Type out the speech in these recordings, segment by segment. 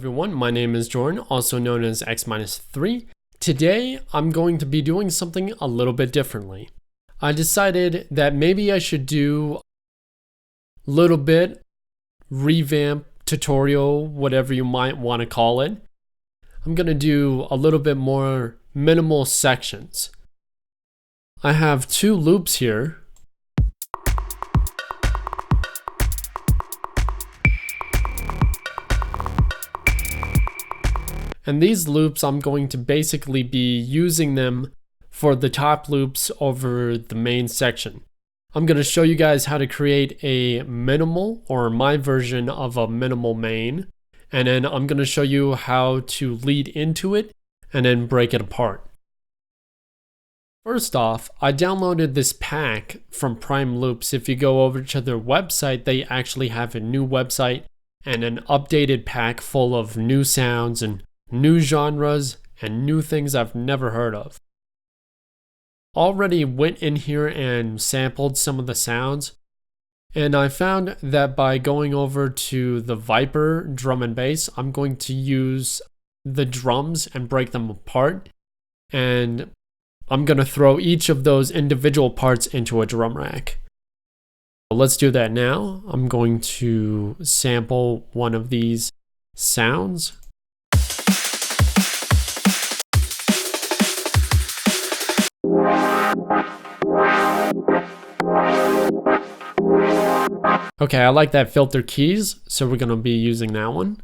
everyone, my name is Jordan, also known as X-3. Today, I'm going to be doing something a little bit differently. I decided that maybe I should do a little bit revamp tutorial, whatever you might want to call it. I'm going to do a little bit more minimal sections. I have two loops here. And these loops, I'm going to basically be using them for the top loops over the main section. I'm going to show you guys how to create a minimal, or my version of a minimal main. And then I'm going to show you how to lead into it and then break it apart. First off, I downloaded this pack from Prime Loops. If you go over to their website, they actually have a new website and an updated pack full of new sounds and new genres and new things I've never heard of. Already went in here and sampled some of the sounds, and I found that by going over to the Viper drum and bass, I'm going to use the drums and break them apart, and I'm going to throw each of those individual parts into a drum rack. Let's do that now. I'm going to sample one of these sounds. Okay, I like that filter keys, so we're going to be using that one.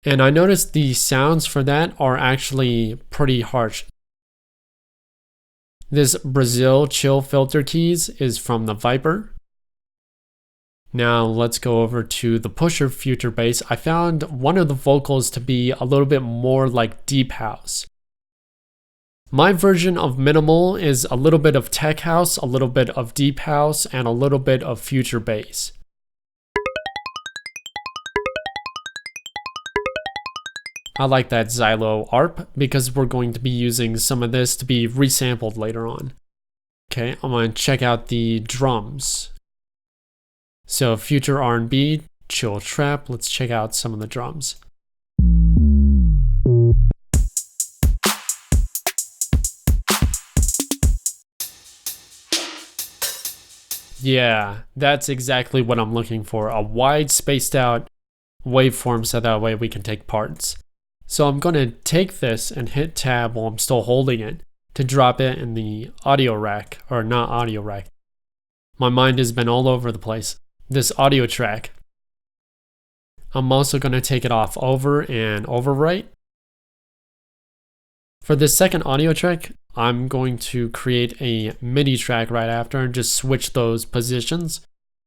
And I noticed the sounds for that are actually pretty harsh. This Brazil chill filter keys is from the Viper. Now let's go over to the pusher future bass. I found one of the vocals to be a little bit more like deep house. My version of minimal is a little bit of tech house, a little bit of deep house, and a little bit of future bass. I like that Xylo ARP because we're going to be using some of this to be resampled later on. Okay, I'm going to check out the drums. So future R&B, chill trap, let's check out some of the drums. Yeah, that's exactly what I'm looking for, a wide spaced out waveform so that way we can take parts. So I'm going to take this and hit tab while I'm still holding it to drop it in the audio rack, or not audio rack. My mind has been all over the place. This audio track. I'm also going to take it off over and overwrite. For this second audio track, I'm going to create a MIDI track right after and just switch those positions.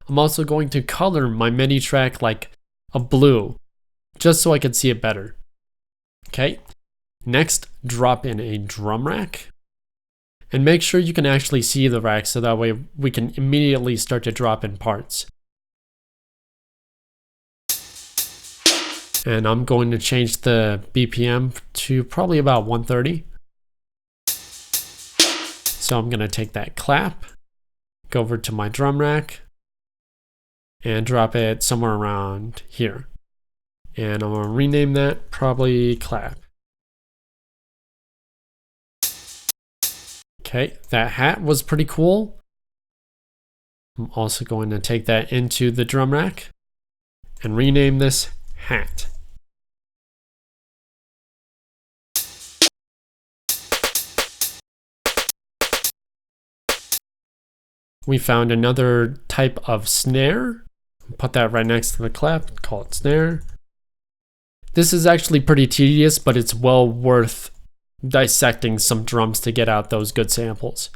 I'm also going to color my MIDI track like a blue, just so I can see it better. Okay, next drop in a drum rack. And make sure you can actually see the rack so that way we can immediately start to drop in parts. And I'm going to change the BPM to probably about 130. So I'm going to take that clap, go over to my drum rack, and drop it somewhere around here. And I'm going to rename that probably clap. Okay, that hat was pretty cool. I'm also going to take that into the drum rack and rename this hat. We found another type of snare. Put that right next to the clap, call it snare. This is actually pretty tedious, but it's well worth dissecting some drums to get out those good samples.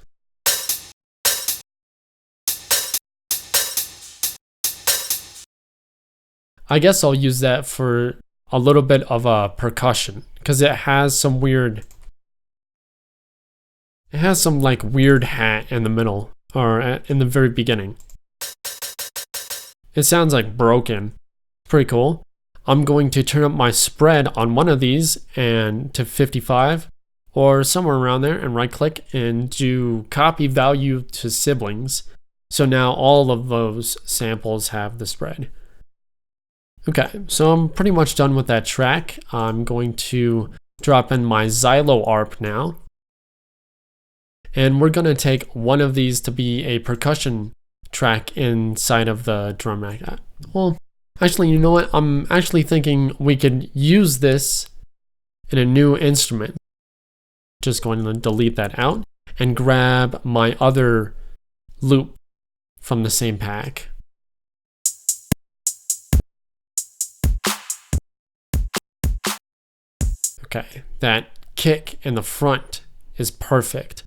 I guess I'll use that for a little bit of a percussion because it has some weird hat in the middle, or in the very beginning. It sounds like broken. Pretty cool. I'm going to turn up my spread on one of these and to 55 or somewhere around there, and right click and do copy value to siblings. So now all of those samples have the spread. Okay, so I'm pretty much done with that track. I'm going to drop in my Xylo ARP now. And we're going to take one of these to be a percussion track inside of the drum rack. Well, actually, you know what? I'm actually thinking we could use this in a new instrument. Just going to delete that out and grab my other loop from the same pack. Okay, that kick in the front is perfect.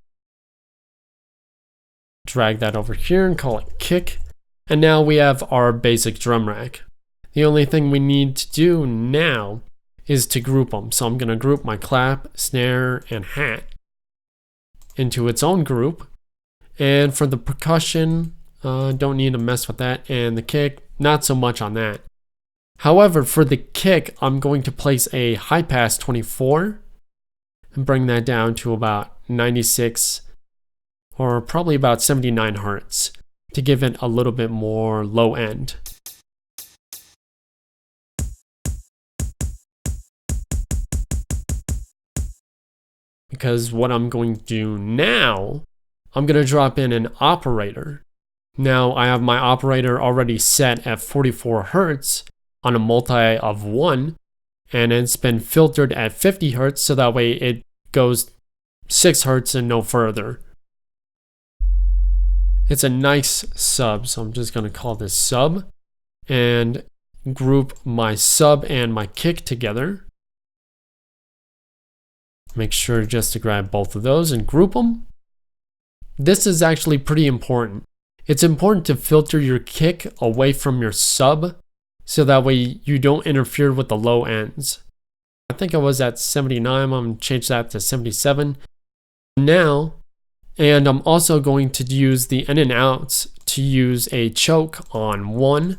Drag that over here and call it kick. And now we have our basic drum rack. The only thing we need to do now is to group them. So I'm going to group my clap, snare, and hat into its own group. And for the percussion, don't need to mess with that. And the kick, not so much on that. However, for the kick, I'm going to place a high pass 24 and bring that down to about 96 or probably about 79 hertz to give it a little bit more low end. Because what I'm going to do now, I'm going to drop in an operator. Now I have my operator already set at 44 hertz on a multi of 1, and it's been filtered at 50 hertz so that way it goes 6 hertz and no further. It's a nice sub, so I'm just going to call this sub and group my sub and my kick together. Make sure just to grab both of those and group them. This is actually pretty important. It's important to filter your kick away from your sub so that way you don't interfere with the low ends. I think I was at 79, I'm going to change that to 77 now. And I'm also going to use the in and outs to use a choke on 1.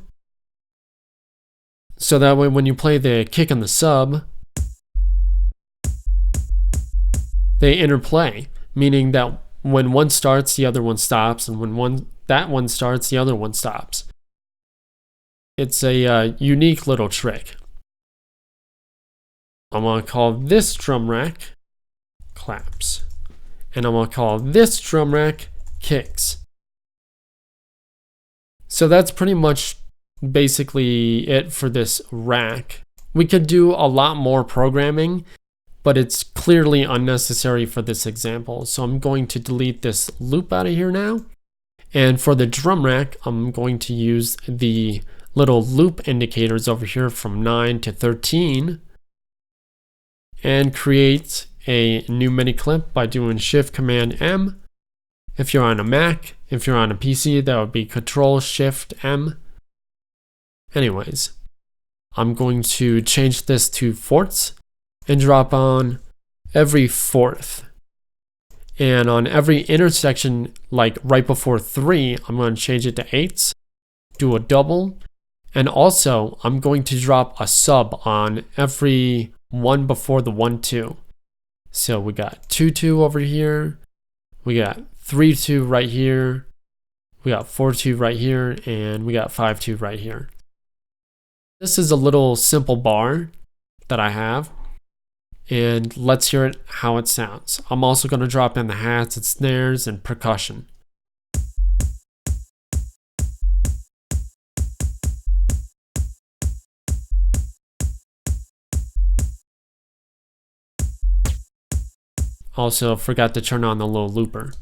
So that way when you play the kick and the sub, they interplay, meaning that when one starts, the other one stops, and when that one starts, the other one stops. It's a unique little trick. I'm going to call this drum rack claps. And I'm going to call this drum rack kicks. So that's pretty much basically it for this rack. We could do a lot more programming, but it's clearly unnecessary for this example. So I'm going to delete this loop out of here now. And for the drum rack, I'm going to use the little loop indicators over here from 9 to 13 and create a new mini clip by doing Shift Command M. If you're on a Mac, if you're on a PC, that would be Control Shift M. Anyways, I'm going to change this to fourths and drop on every fourth. And on every intersection, like right before 3, I'm going to change it to 8s, do a double, and also I'm going to drop a sub on every one before the 1-2. So we got 2-2 over here, we got 3-2 right here, we got 4-2 right here, and we got 5-2 right here. This is a little simple bar that I have, and let's hear it how it sounds. I'm also going to drop in the hats and snares and percussion. Also forgot to turn on the little looper.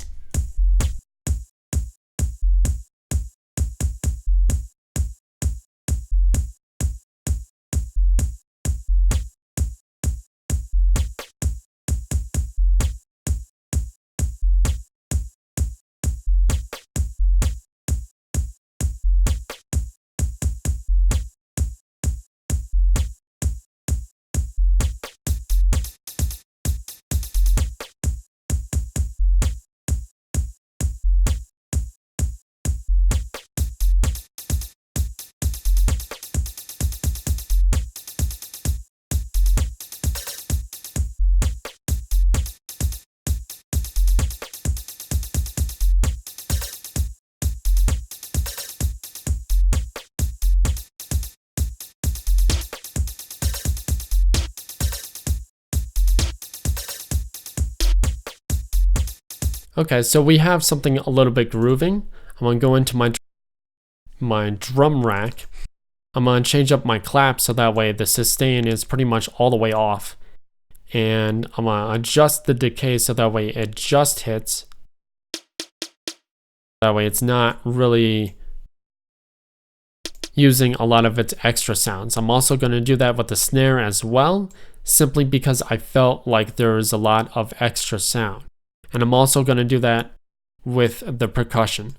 Okay, so we have something a little bit grooving. I'm gonna go into my drum rack. I'm gonna change up my clap so that way the sustain is pretty much all the way off. And I'm gonna adjust the decay so that way it just hits. That way it's not really using a lot of its extra sounds. I'm also gonna do that with the snare as well, simply because I felt like there was a lot of extra sound. And I'm also gonna do that with the percussion.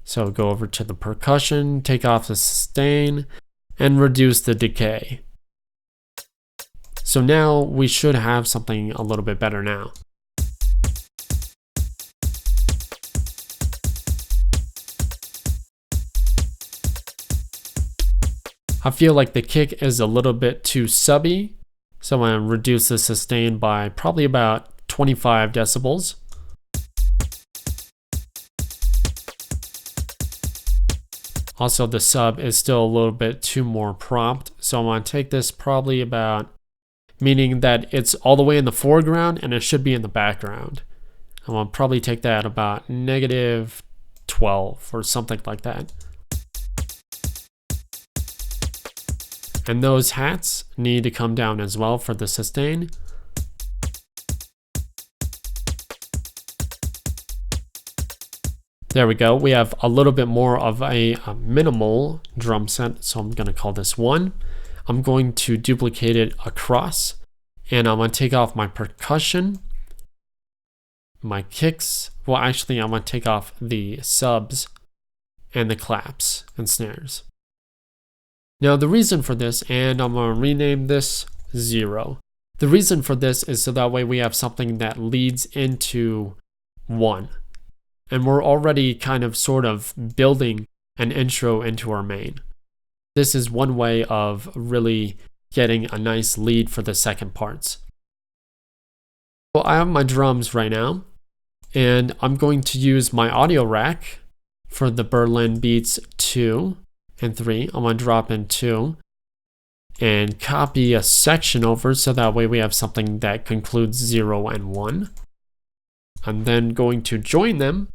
So go over to the percussion, take off the sustain, and reduce the decay. So now we should have something a little bit better now. I feel like the kick is a little bit too subby, so I'm gonna reduce the sustain by probably about 25 decibels. Also, the sub is still a little bit too more prompt, so I'm gonna take this probably about, meaning that it's all the way in the foreground and it should be in the background. I'm gonna probably take that about -12 or something like that. And those hats need to come down as well for the sustain. There we go. We have a little bit more of a minimal drum set, so I'm going to call this 1. I'm going to duplicate it across, and I'm going to take off my percussion, my kicks. Well, actually, I'm going to take off the subs and the claps and snares. Now, the reason for this, and I'm going to rename this 0. The reason for this is so that way we have something that leads into 1. And we're already kind of sort of building an intro into our main. This is one way of really getting a nice lead for the second parts. Well, I have my drums right now, and I'm going to use my audio rack for the Berlin Beats 2 and 3. I'm going to drop in 2 and copy a section over so that way we have something that concludes 0 and 1. I'm then going to join the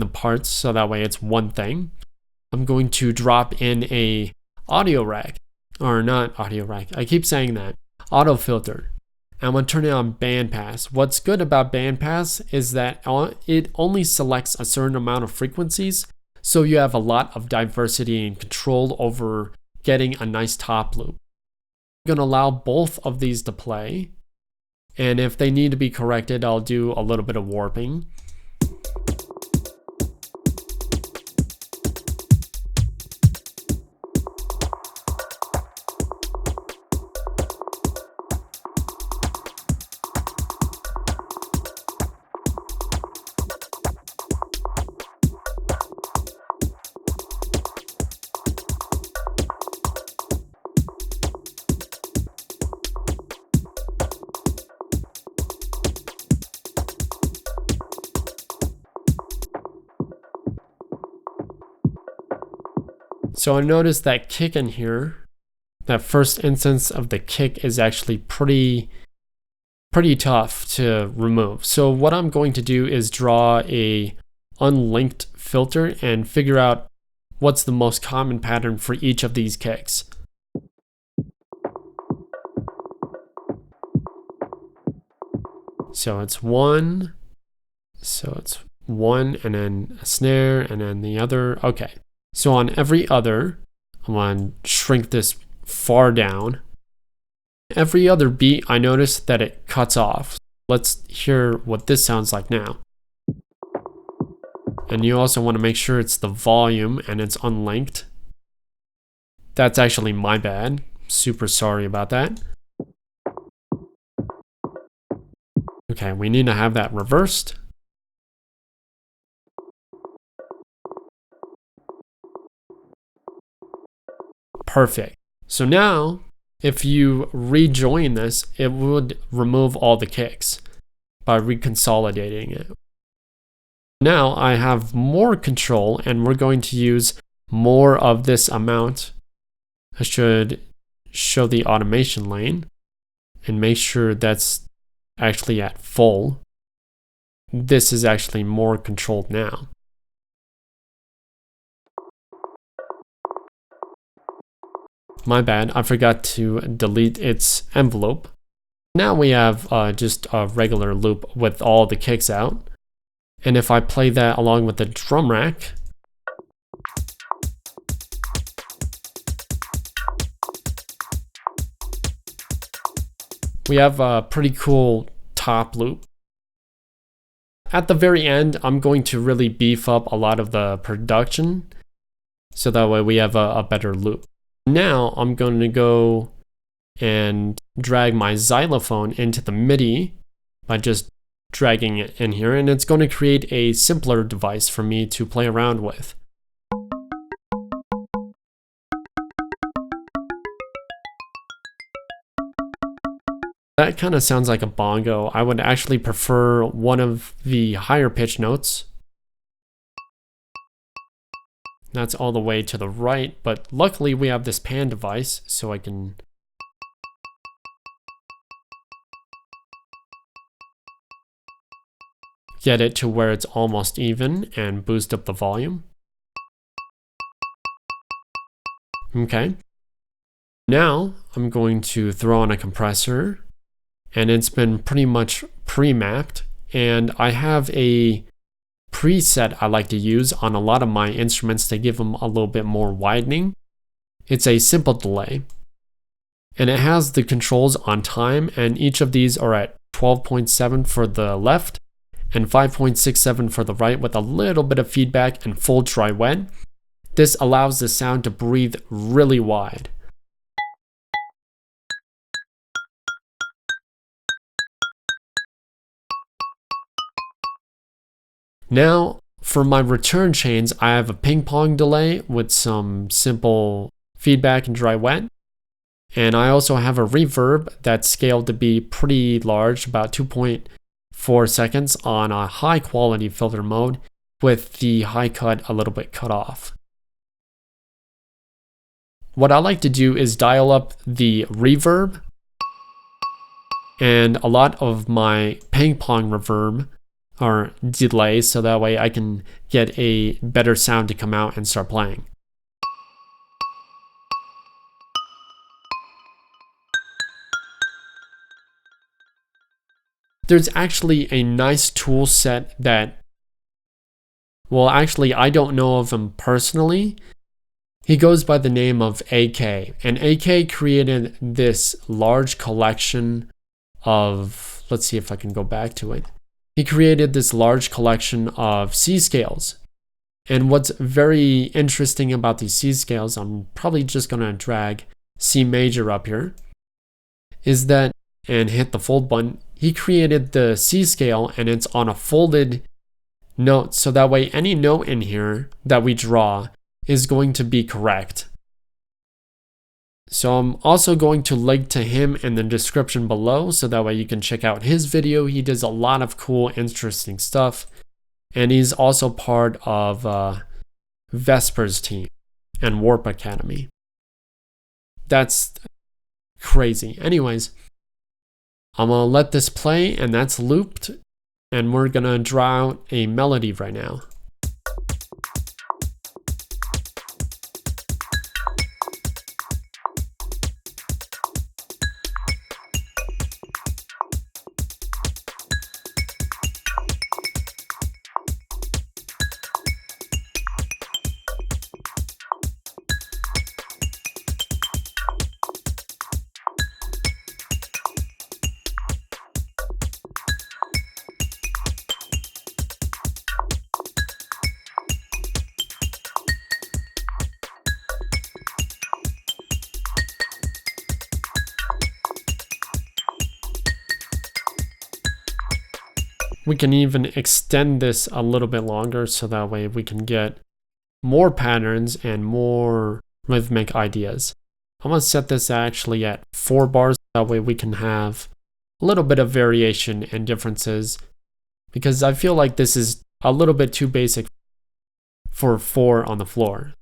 parts so that way it's one thing. I'm going to drop in a audio rack, or not audio rack, I keep saying that, auto filter. I'm going to turn it on bandpass. What's good about bandpass is that it only selects a certain amount of frequencies, so you have a lot of diversity and control over getting a nice top loop. I'm going to allow both of these to play, and if they need to be corrected, I'll do a little bit of warping. So I noticed that kick in here, that first instance of the kick is actually pretty tough to remove. So what I'm going to do is draw a unlinked filter and figure out what's the most common pattern for each of these kicks. So it's 1, and then a snare, and then the other. Okay. So on every other, I'm going to shrink this far down. Every other beat, I notice that it cuts off. Let's hear what this sounds like now. And you also want to make sure it's the volume and it's unlinked. That's actually my bad. Super sorry about that. Okay, we need to have that reversed. Perfect. So now, if you rejoin this, it would remove all the kicks by reconsolidating it. Now I have more control, and we're going to use more of this amount. I should show the automation lane and make sure that's actually at full. this is actually more controlled now. My bad, I forgot to delete its envelope. Now we have just a regular loop with all the kicks out. And if I play that along with the drum rack, we have a pretty cool top loop. At the very end, I'm going to really beef up a lot of the production, so that way we have a better loop. Now I'm going to go and drag my xylophone into the MIDI by just dragging it in here, and it's going to create a simpler device for me to play around with. That kind of sounds like a bongo. I would actually prefer one of the higher pitch notes. That's all the way to the right, but luckily we have this pan device, so I can get it to where it's almost even and boost up the volume. Okay. Now I'm going to throw on a compressor, and it's been pretty much pre-mapped, and I have a preset I like to use on a lot of my instruments to give them a little bit more widening. It's a simple delay, and it has the controls on time, and each of these are at 12.7 for the left and 5.67 for the right, with a little bit of feedback and full dry wet. This allows the sound to breathe really wide. Now, for my return chains, I have a ping pong delay with some simple feedback and dry wet. And I also have a reverb that's scaled to be pretty large, about 2.4 seconds on a high quality filter mode, with the high cut a little bit cut off. What I like to do is dial up the reverb and a lot of my ping pong reverb or delay, so that way I can get a better sound to come out and start playing. There's actually a nice tool set that, well, actually I don't know of him personally. He goes by the name of AK, and AK created this large collection of, let's see if I can go back to it. He created this large collection of C scales. And what's very interesting about these C scales, I'm probably just going to drag C major up here, is that, and hit the fold button, he created the C scale and it's on a folded note, so that way any note in here that we draw is going to be correct. So I'm also going to link to him in the description below, so that way you can check out his video. He does a lot of cool, interesting stuff. And he's also part of Vesper's team and Warp Academy. That's crazy. Anyways, I'm gonna let this play, and that's looped, and we're gonna draw out a melody right now. We can even extend this a little bit longer, so that way we can get more patterns and more rhythmic ideas. I'm going to set this actually at 4 bars, that way we can have a little bit of variation and differences, because I feel like this is a little bit too basic for 4 on the floor.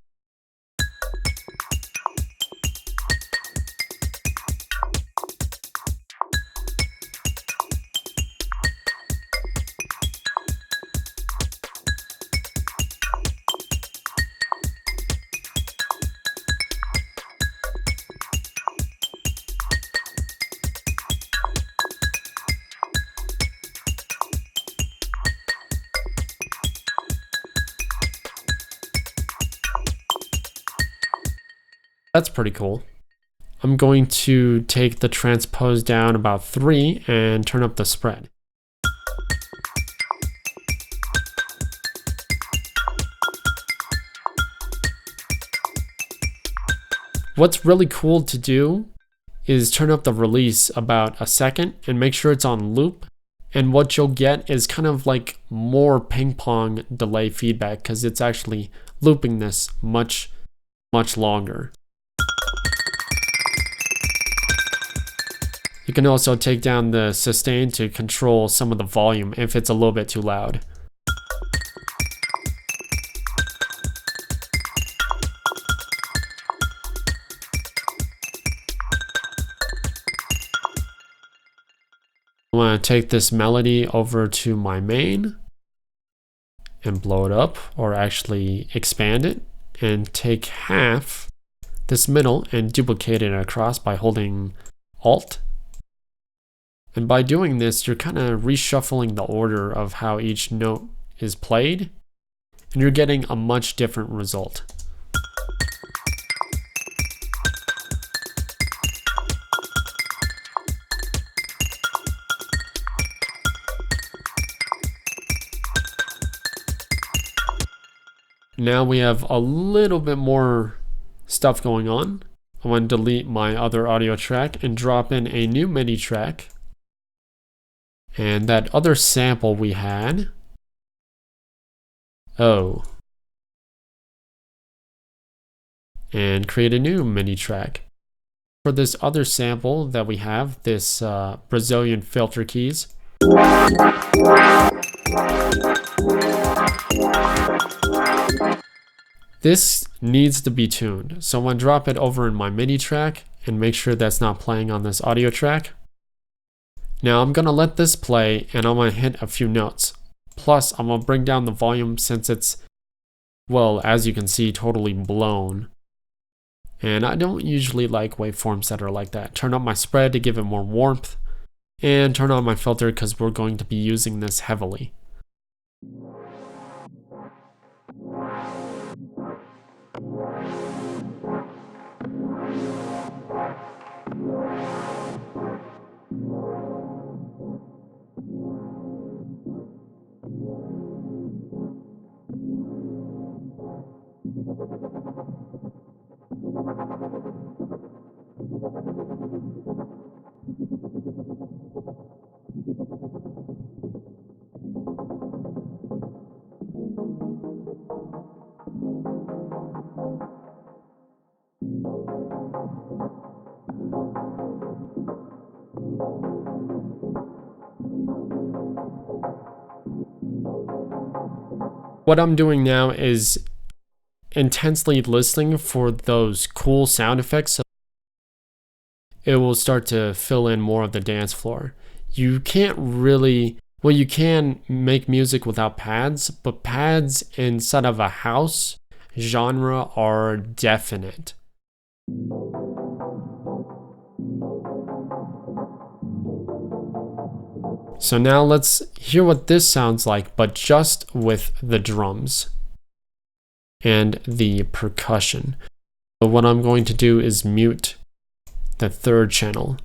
That's pretty cool. I'm going to take the transpose down about 3 and turn up the spread. What's really cool to do is turn up the release about a second and make sure it's on loop. And what you'll get is kind of like more ping pong delay feedback because it's actually looping this much longer. You can also take down the sustain to control some of the volume if it's a little bit too loud. I'm going to take this melody over to my main and blow it up, or actually expand it, and take half this middle and duplicate it across by holding Alt. And by doing this, you're kind of reshuffling the order of how each note is played, and you're getting a much different result. Now we have a little bit more stuff going on. I want to delete my other audio track and drop in a new MIDI track. And that other sample we had. Oh. And create a new MIDI track. For this other sample that we have, this Brazilian filter keys. This needs to be tuned, so I'm going to drop it over in my MIDI track and make sure that's not playing on this audio track. Now I'm going to let this play and I'm going to hit a few notes. Plus I'm going to bring down the volume since it's, well, as you can see, totally blown. And I don't usually like waveforms that are like that. Turn up my spread to give it more warmth, and turn on my filter because we're going to be using this heavily. What I'm doing now is intensely listening for those cool sound effects. So it will start to fill in more of the dance floor. You can't really, well, you can make music without pads, but pads inside of a house genre are definite. So now let's hear what this sounds like, but just with the drums and the percussion. So what I'm going to do is mute the third channel.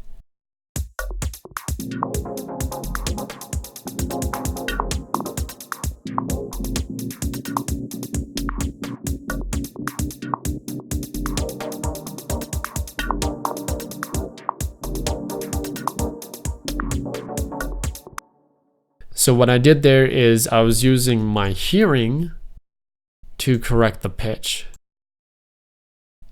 So what I did there is I was using my hearing to correct the pitch.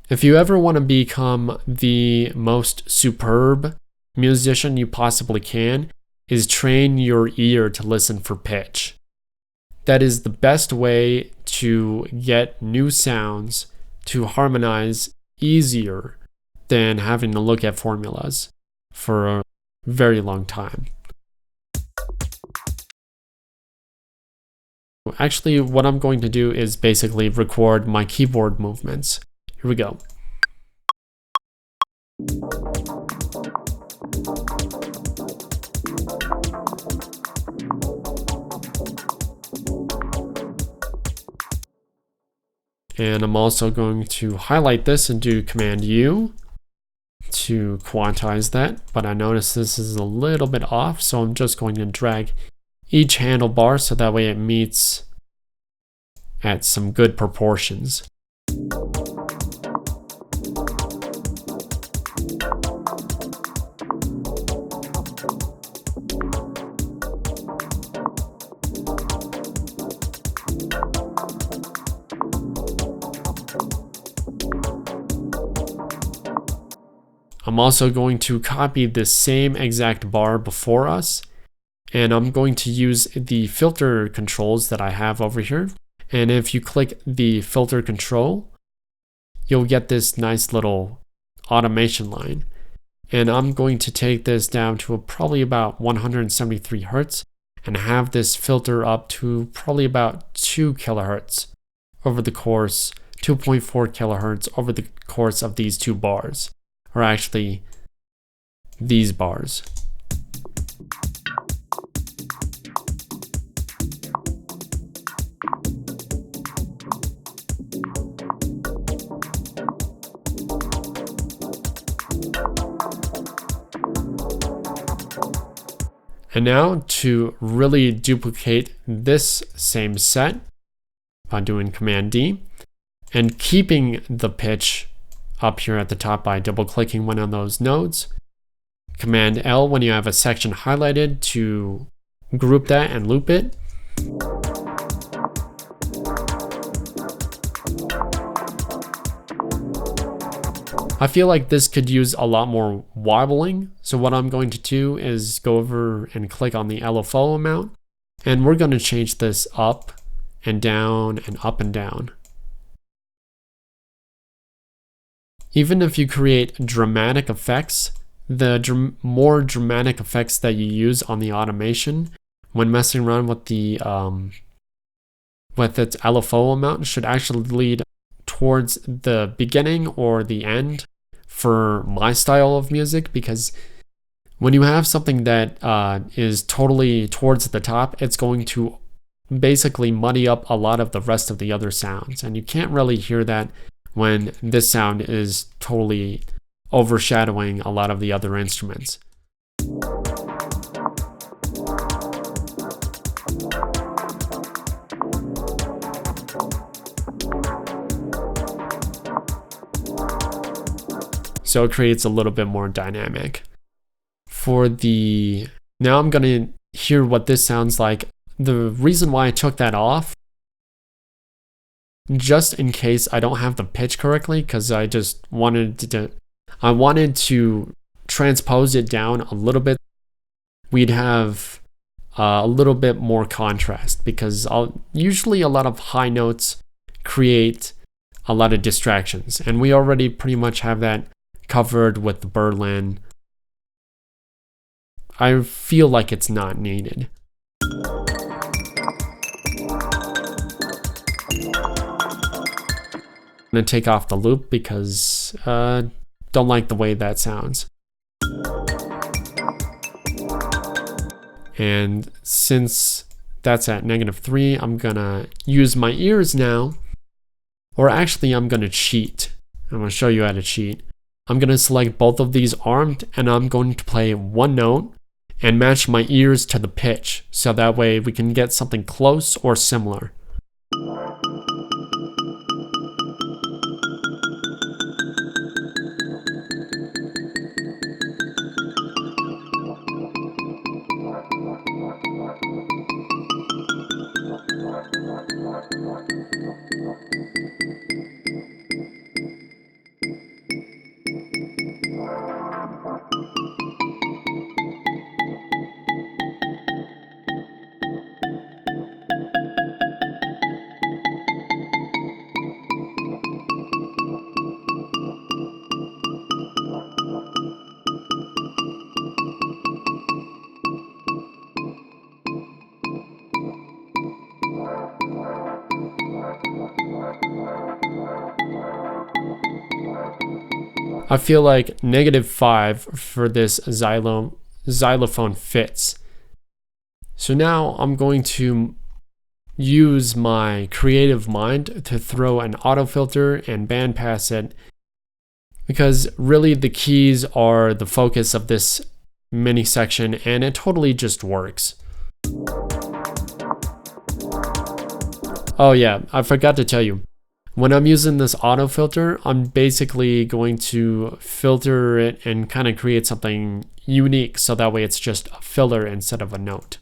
If you ever want to become the most superb musician you possibly can, is train your ear to listen for pitch. That is the best way to get new sounds to harmonize easier than having to look at formulas for a very long time. Actually, what I'm going to do is basically record my keyboard movements. Here we go. And I'm also going to highlight this and do Command U to quantize that, but I notice this is a little bit off, so I'm just going to drag each handlebar so that way it meets at some good proportions. I'm also going to copy the same exact bar before us, and I'm going to use the filter controls that I have over here. And if you click the filter control, you'll get this nice little automation line. And I'm going to take this down to probably about 173 Hertz and have this filter up to probably about 2 kilohertz over the course, 2.4 kilohertz over the course of these two bars, or actually these bars. And now to really duplicate this same set by doing Command D and keeping the pitch up here at the top by double clicking one of those nodes. Command L when you have a section highlighted to group that and loop it. I feel like this could use a lot more wobbling. So what I'm going to do is go over and click on the LFO amount, and we're going to change this up and down and up and down. Even if you create dramatic effects, the more dramatic effects that you use on the automation when messing around with the with its LFO amount should actually lead towards the beginning or the end for my style of music, because when you have something that is totally towards the top, it's going to basically muddy up a lot of the rest of the other sounds, and you can't really hear that when this sound is totally overshadowing a lot of the other instruments. So it creates a little bit more dynamic. Now I'm gonna hear what this sounds like. The reason why I took that off, just in case I don't have the pitch correctly, because I just wanted to transpose it down a little bit. We'd have a little bit more contrast, because usually a lot of high notes create a lot of distractions, and we already pretty much have that covered with the Berlin. I feel like it's not needed. I'm gonna take off the loop because don't like the way that sounds. And since that's at -3, I'm gonna use my ears now, or actually I'm gonna cheat. I'm gonna show you how to cheat. I'm going to select both of these armed, and I'm going to play one note and match my ears to the pitch, so that way we can get something close or similar. I feel like -5 for this xylophone fits. So now I'm going to use my creative mind to throw an auto filter and bandpass it, because really the keys are the focus of this mini section and it totally just works. Oh yeah, I forgot to tell you. When I'm using this auto filter, I'm basically going to filter it and kind of create something unique so that way it's just a filler instead of a note.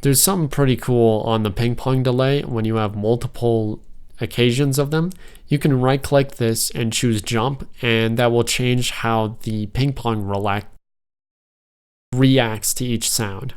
There's something pretty cool on the ping pong delay when you have multiple occasions of them. You can right click this and choose jump, and that will change how the ping pong reacts to each sound.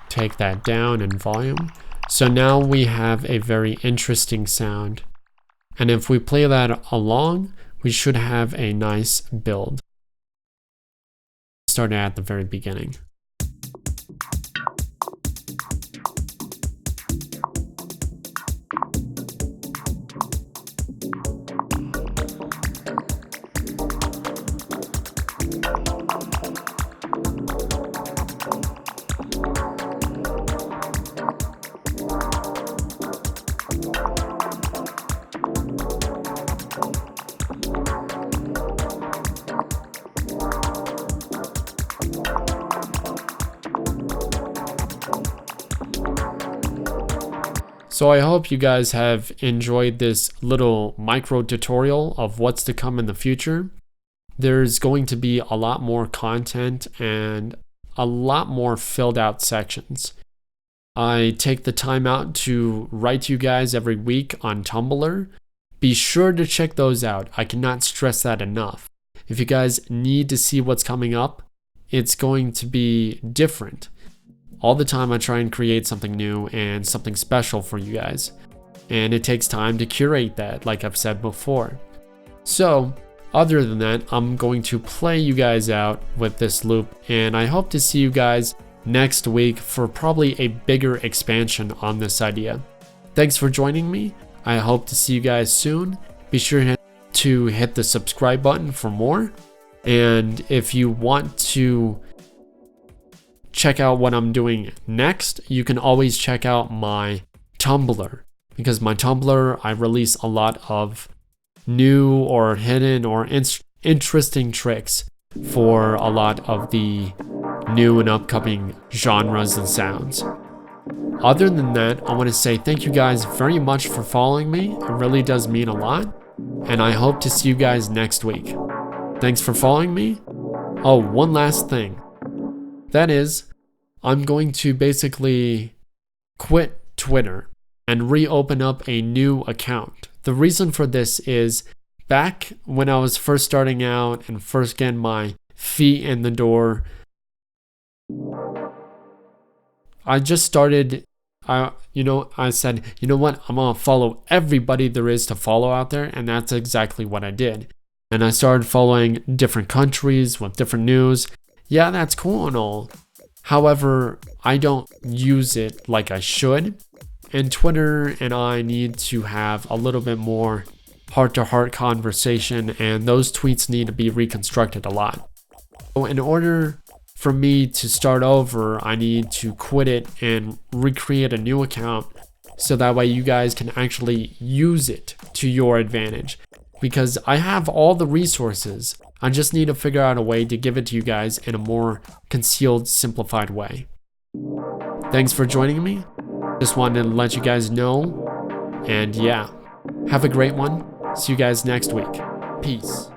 Take that down in volume. So now we have a very interesting sound. And if we play that along, we should have a nice build. Starting at the very beginning. So I hope you guys have enjoyed this little micro tutorial of what's to come in the future. There's going to be a lot more content and a lot more filled out sections. I take the time out to write to you guys every week on Tumblr. Be sure to check those out. I cannot stress that enough. If you guys need to see what's coming up, it's going to be different. All the time I try and create something new and something special for you guys. And it takes time to curate that, like I've said before. So, other than that, I'm going to play you guys out with this loop, and I hope to see you guys next week for probably a bigger expansion on this idea. Thanks for joining me. I hope to see you guys soon. Be sure to hit the subscribe button for more. And if you want to check out what I'm doing next, you can always check out my Tumblr, because my Tumblr, I release a lot of new or hidden or interesting tricks for a lot of the new and upcoming genres and sounds. Other than that, I want to say thank you guys very much for following me. It really does mean a lot, and I hope to see you guys next week. Thanks for following me. Oh, one last thing. That is, I'm going to basically quit Twitter and reopen up a new account. The reason for this is back when I was first starting out and first getting my feet in the door, I just started, I said, you know what, I'm gonna follow everybody there is to follow out there, and that's exactly what I did. And I started following different countries with different news. Yeah, that's cool and all. However, I don't use it like I should. And Twitter and I need to have a little bit more heart-to-heart conversation, and those tweets need to be reconstructed a lot. So in order for me to start over, I need to quit it and recreate a new account so that way you guys can actually use it to your advantage. Because I have all the resources, I just need to figure out a way to give it to you guys in a more concealed, simplified way. Thanks for joining me. Just wanted to let you guys know. And yeah, have a great one. See you guys next week. Peace.